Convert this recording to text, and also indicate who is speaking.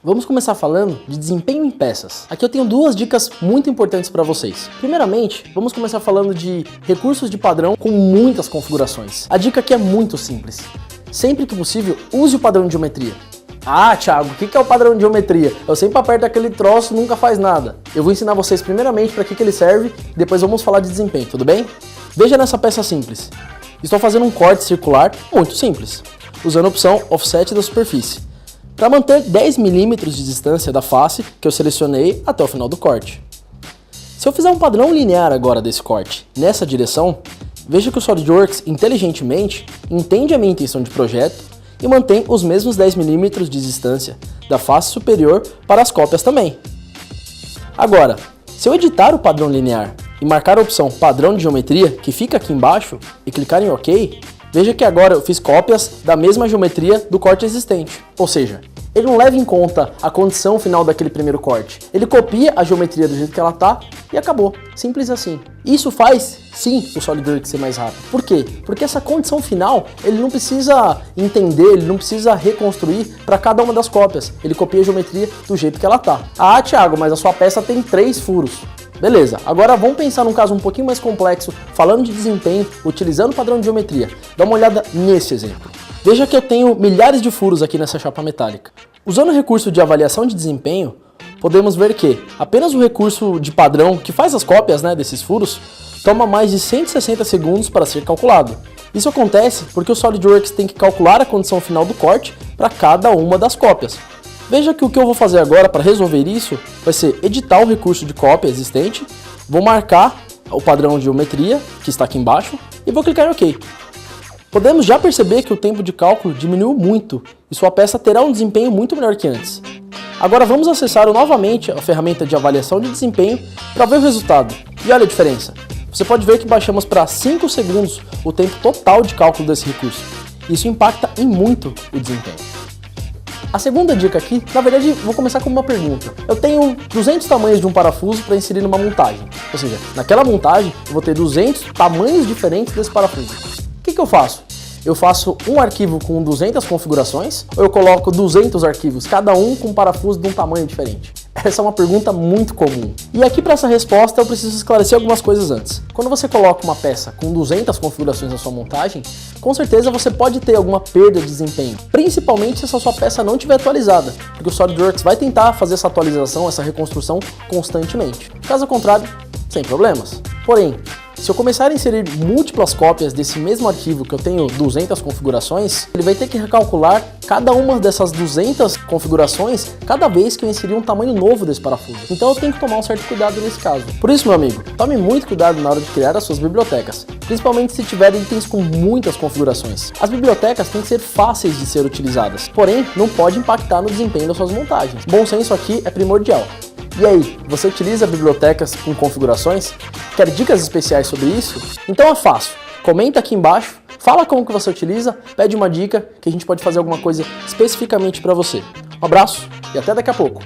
Speaker 1: Vamos começar falando de desempenho em peças. Aqui eu tenho duas dicas muito importantes para vocês. Primeiramente, vamos começar falando de recursos de padrão com muitas configurações. A dica aqui é muito simples. Sempre que possível, use o padrão de geometria. Ah, Thiago, o que é o padrão de geometria? Eu sempre aperto aquele troço e nunca faz nada. Eu vou ensinar vocês primeiramente para que ele serve, depois vamos falar de desempenho, tudo bem? Veja nessa peça simples. Estou fazendo um corte circular muito simples, usando a opção Offset da superfície, para manter 10 mm de distância da face que eu selecionei até o final do corte. Se eu fizer um padrão linear agora desse corte nessa direção, veja que o SolidWorks inteligentemente entende a minha intenção de projeto e mantém os mesmos 10 mm de distância da face superior para as cópias também. Agora, se eu editar o padrão linear e marcar a opção padrão de geometria, que fica aqui embaixo, e clicar em OK, veja que agora eu fiz cópias da mesma geometria do corte existente. Ou seja, ele não leva em conta a condição final daquele primeiro corte. Ele copia a geometria do jeito que ela tá e acabou. Simples assim. Isso faz, sim, o SolidWorks ser mais rápido. Por quê? Porque essa condição final, ele não precisa entender, ele não precisa reconstruir para cada uma das cópias. Ele copia a geometria do jeito que ela tá. Ah, Thiago, mas a sua peça tem 3 furos. Beleza, agora vamos pensar num caso um pouquinho mais complexo, falando de desempenho, utilizando o padrão de geometria. Dá uma olhada nesse exemplo. Veja que eu tenho milhares de furos aqui nessa chapa metálica. Usando o recurso de avaliação de desempenho, podemos ver que apenas o recurso de padrão, que faz as cópias desses furos, toma mais de 160 segundos para ser calculado. Isso acontece porque o SolidWorks tem que calcular a condição final do corte para cada uma das cópias. Veja que o que eu vou fazer agora para resolver isso vai ser editar o recurso de cópia existente, vou marcar o padrão de geometria, que está aqui embaixo, e vou clicar em OK. Podemos já perceber que o tempo de cálculo diminuiu muito e sua peça terá um desempenho muito melhor que antes. Agora vamos acessar novamente a ferramenta de avaliação de desempenho para ver o resultado. E olha a diferença. Você pode ver que baixamos para 5 segundos o tempo total de cálculo desse recurso. Isso impacta em muito o desempenho. A segunda dica aqui, na verdade, vou começar com uma pergunta. Eu tenho 200 tamanhos de um parafuso para inserir numa montagem. Ou seja, naquela montagem eu vou ter 200 tamanhos diferentes desse parafuso. O que eu faço? Eu faço um arquivo com 200 configurações ou eu coloco 200 arquivos, cada um com um parafuso de um tamanho diferente? Essa é uma pergunta muito comum. E aqui para essa resposta eu preciso esclarecer algumas coisas antes. Quando você coloca uma peça com 200 configurações na sua montagem, com certeza você pode ter alguma perda de desempenho, principalmente se essa sua peça não estiver atualizada, porque o SolidWorks vai tentar fazer essa atualização, essa reconstrução constantemente. Caso contrário, sem problemas. Porém, se eu começar a inserir múltiplas cópias desse mesmo arquivo que eu tenho 200 configurações, ele vai ter que recalcular cada uma dessas 200 configurações cada vez que eu inserir um tamanho novo desse parafuso. Então eu tenho que tomar um certo cuidado nesse caso. Por isso, meu amigo, tome muito cuidado na hora de criar as suas bibliotecas, principalmente se tiverem itens com muitas configurações. As bibliotecas têm que ser fáceis de ser utilizadas, porém não pode impactar no desempenho das suas montagens. Bom senso aqui é primordial. E aí, você utiliza bibliotecas com configurações? Quer dicas especiais sobre isso? Então é fácil. Comenta aqui embaixo, fala como que você utiliza, pede uma dica que a gente pode fazer alguma coisa especificamente para você. Um abraço e até daqui a pouco.